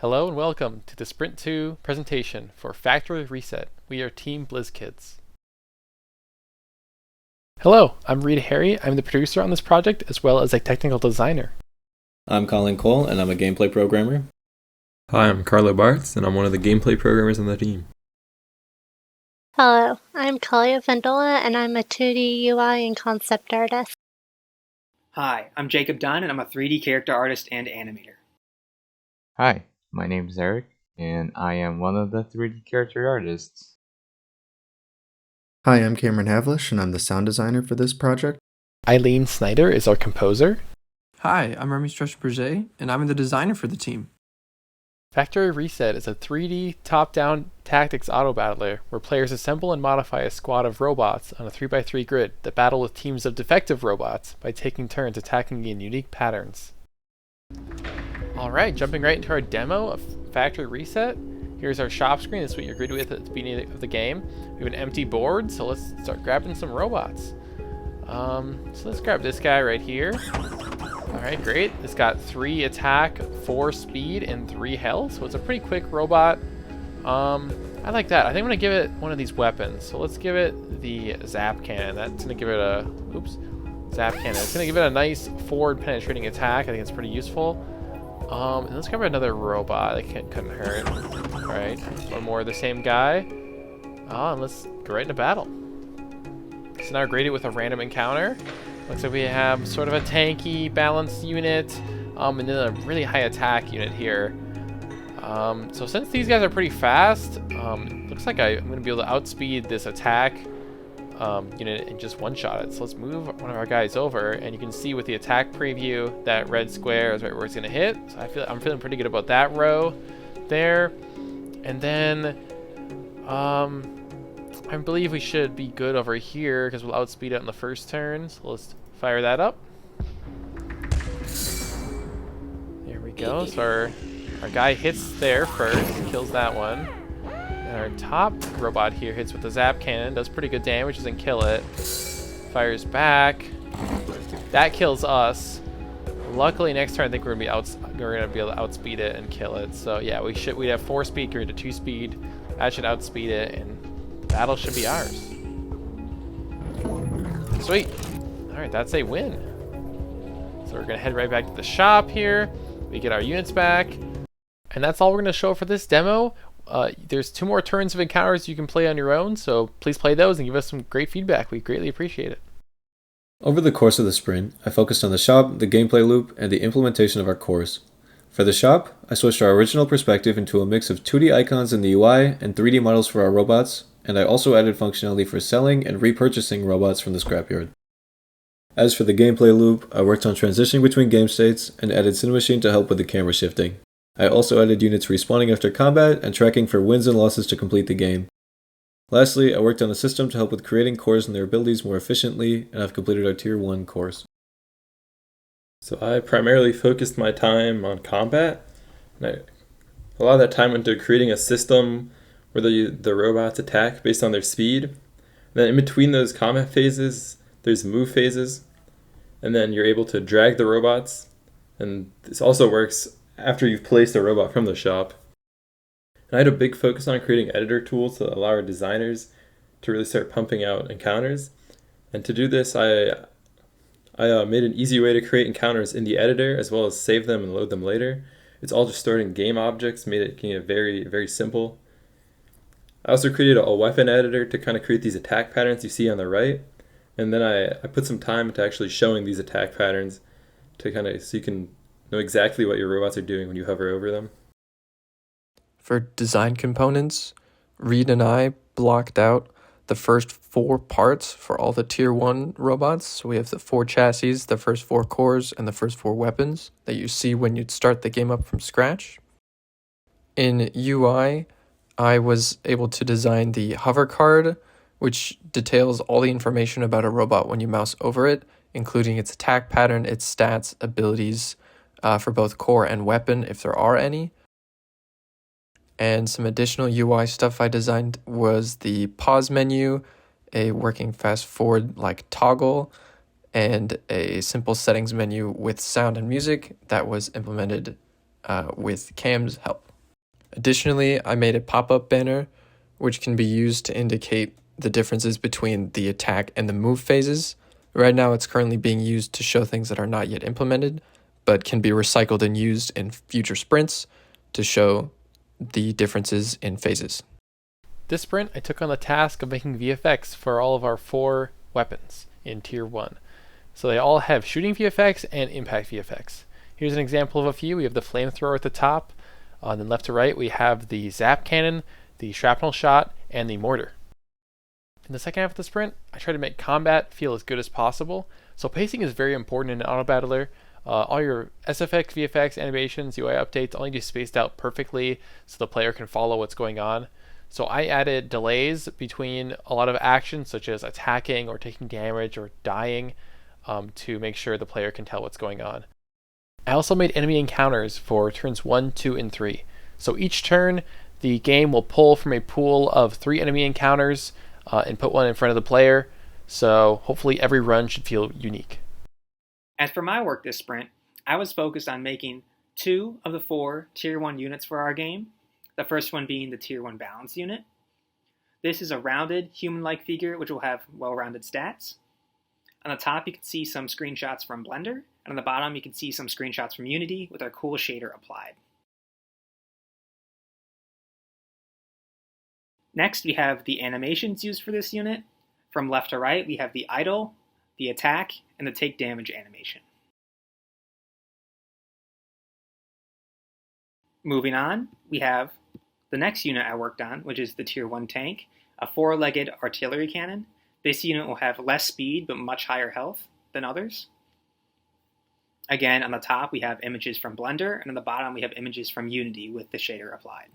Hello and welcome to the Sprint 2 presentation for Factory Reset. We are Team BlizzKids. Hello, I'm Rita Harry. I'm the producer on this project as well as a technical designer. I'm Colin Cole and I'm a gameplay programmer. Hi, I'm Carlo Bartz and I'm one of the gameplay programmers on the team. Hello, I'm Kalia Vendola and I'm a 2D UI and concept artist. Hi, I'm Jacob Dunn and I'm a 3D character artist and animator. Hi, my name is Eric and I am one of the 3D character artists. Hi, I'm Cameron Havlish and I'm the sound designer for this project. Eileen Snyder is our composer. Hi, I'm Remy Strush-Berger and I'm the designer for the team. Factory Reset is a 3D top-down tactics auto-battler where players assemble and modify a squad of robots on a 3x3 grid that battle with teams of defective robots by taking turns attacking in unique patterns. Alright, jumping right into our demo of Factory Reset. Here's our shop screen. This is what you're greeted with at the beginning of the game. We have an empty board, so let's start grabbing some robots. So let's grab this guy right here. Alright, great. It's got 3 attack, 4 speed, and 3 health, so it's a pretty quick robot. I like that. I think I'm going to give it one of these weapons. So let's give it the Zap Cannon. That's going to give it a... Zap Cannon. It's going to give it a nice forward penetrating attack. I think it's pretty useful. And let's grab another robot. That couldn't hurt. Alright, one more of the same guy. And let's go right into battle. So now we're graded with a random encounter. Looks like we have sort of a tanky, balanced unit, and then a really high attack unit here. So since these guys are pretty fast, looks like I'm going to be able to outspeed this attack unit and just one-shot it. So let's move one of our guys over, and you can see with the attack preview that red square is right where it's going to hit. So I'm feeling pretty good about that row there. And then I believe we should be good over here because we'll outspeed it on the first turn. So let's fire that up. There we go. So our guy hits there first, kills that one. And our top robot here hits with the Zap Cannon, does pretty good damage, doesn't kill it. Fires back. That kills us. Luckily, next turn I think we're gonna be able to outspeed it and kill it. So yeah, we'd have 4 speed compared to 2 speed. That should outspeed it, and battle should be ours. Sweet. All right, that's a win. So we're gonna head right back to the shop here. We get our units back, and that's all we're gonna show for this demo. There's 2 more turns of encounters you can play on your own, so please play those and give us some great feedback. We greatly appreciate it. Over the course of the sprint, I focused on the shop, the gameplay loop, and the implementation of our cores. For the shop, I switched our original perspective into a mix of 2D icons in the UI and 3D models for our robots, and I also added functionality for selling and repurchasing robots from the scrapyard. As for the gameplay loop, I worked on transitioning between game states and added Cinemachine to help with the camera shifting. I also added units respawning after combat and tracking for wins and losses to complete the game. Lastly, I worked on a system to help with creating cores and their abilities more efficiently, and I've completed our Tier 1 cores. So I primarily focused my time on combat. A lot of that time went to creating a system where the robots attack based on their speed. And then in between those combat phases, there's move phases. And then you're able to drag the robots. And this also works after you've placed a robot from the shop. And I had a big focus on creating editor tools to allow our designers to really start pumping out encounters. And to do this, I made an easy way to create encounters in the editor as well as save them and load them later. It's all just stored in game objects, making it very, very simple. I also created a weapon editor to kind of create these attack patterns you see on the right. And then I put some time into actually showing these attack patterns to so you can know exactly what your robots are doing when you hover over them. For design components, Reed and I blocked out the first 4 parts for all the Tier 1 robots. So we have the 4 chassis, the first 4 cores, and the first 4 weapons that you see when you start the game up from scratch. In UI, I was able to design the hover card, which details all the information about a robot when you mouse over it, including its attack pattern, its stats, abilities for both core and weapon, if there are any. And some additional UI stuff I designed was the pause menu, a working fast forward like toggle, and a simple settings menu with sound and music that was implemented with Cam's help. Additionally, I made a pop-up banner which can be used to indicate the differences between the attack and the move phases. Right now it's currently being used to show things that are not yet implemented, but can be recycled and used in future sprints to show the differences in phases. This sprint, I took on the task of making VFX for all of our 4 weapons in Tier 1. So they all have shooting VFX and impact VFX. Here's an example of a few. We have the flamethrower at the top. On the left to right, we have the zap cannon, the shrapnel shot, and the mortar. In the second half of the sprint, I try to make combat feel as good as possible. So pacing is very important in an auto battler. All your SFX, VFX, animations, UI updates all need to be spaced out perfectly so the player can follow what's going on. So I added delays between a lot of actions such as attacking or taking damage or dying to make sure the player can tell what's going on. I also made enemy encounters for turns 1, 2, and 3. So each turn, the game will pull from a pool of 3 enemy encounters and put one in front of the player. So hopefully every run should feel unique. As for my work this sprint, I was focused on making 2 of the 4 Tier 1 units for our game, the first one being the Tier 1 balance unit. This is a rounded, human-like figure which will have well-rounded stats. On the top you can see some screenshots from Blender, and on the bottom you can see some screenshots from Unity with our cool shader applied. Next we have the animations used for this unit. From left to right we have the idle, the attack, and the take damage animation. Moving on, we have the next unit I worked on, which is the Tier 1 tank, a 4-legged artillery cannon. This unit will have less speed but much higher health than others. Again, on the top we have images from Blender, and on the bottom we have images from Unity with the shader applied.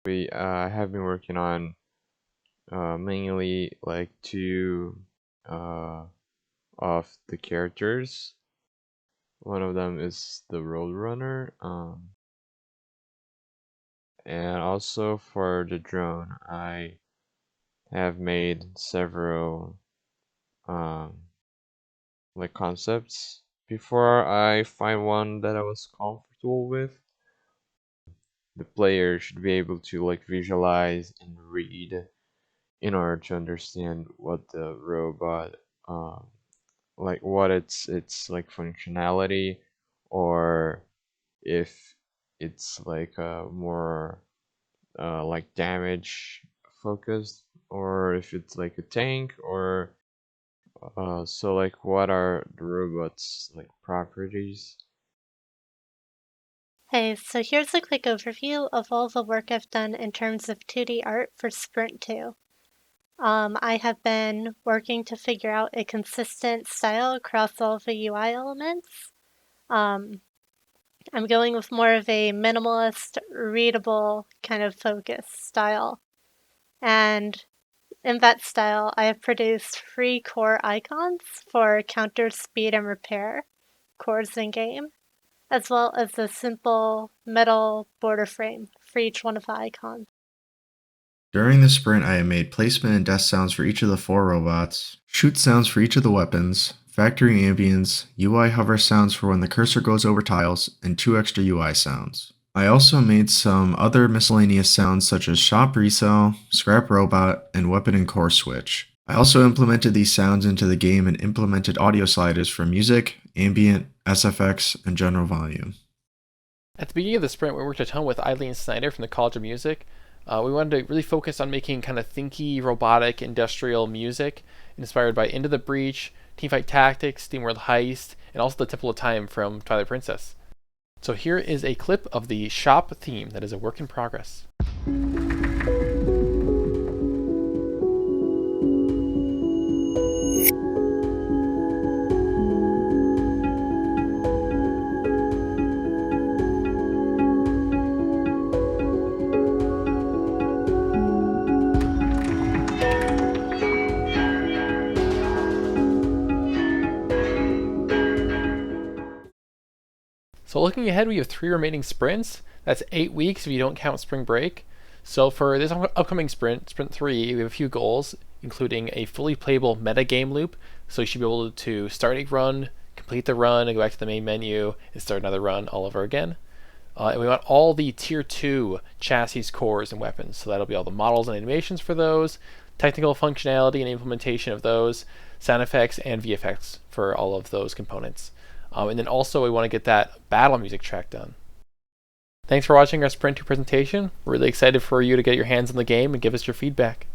We have been working on mainly like 2 of the characters. One of them is the Roadrunner, and also for the drone I have made several like concepts before I find one that I was comfortable with. The player should be able to like visualize and read in order to understand what the robot like what its like functionality, or if it's like more like damage focused, or if it's like a tank, or so like what are the robot's like properties. Hey, so here's a quick overview of all the work I've done in terms of 2D art for Sprint 2. I have been working to figure out a consistent style across all of the UI elements. I'm going with more of a minimalist, readable kind of focus style. And in that style, I have produced free core icons for counter, speed, and repair cores in game, as well as a simple metal border frame for each one of the icons. During the sprint, I have made placement and death sounds for each of the 4 robots, shoot sounds for each of the weapons, factory ambience, UI hover sounds for when the cursor goes over tiles, and 2 extra UI sounds. I also made some other miscellaneous sounds such as shop resale, scrap robot, and weapon and core switch. I also implemented these sounds into the game and implemented audio sliders for music, ambient, SFX, and general volume. At the beginning of the sprint, we worked a ton with Eileen Snyder from the College of Music. We wanted to really focus on making kind of thinky, robotic, industrial music inspired by Into the Breach, Teamfight Tactics, SteamWorld Heist, and also the Temple of Time from Twilight Princess. So here is a clip of the shop theme that is a work in progress. So looking ahead, we have 3 remaining sprints. That's 8 weeks if you don't count spring break. So for this upcoming sprint, Sprint 3, we have a few goals, including a fully playable metagame loop. So you should be able to start a run, complete the run, and go back to the main menu and start another run all over again. And we want all the Tier 2 chassis, cores, and weapons. So that'll be all the models and animations for those, technical functionality and implementation of those, sound effects, and VFX for all of those components. And then also we want to get that battle music track done. Thanks for watching our Sprint 2 presentation. We're really excited for you to get your hands on the game and give us your feedback.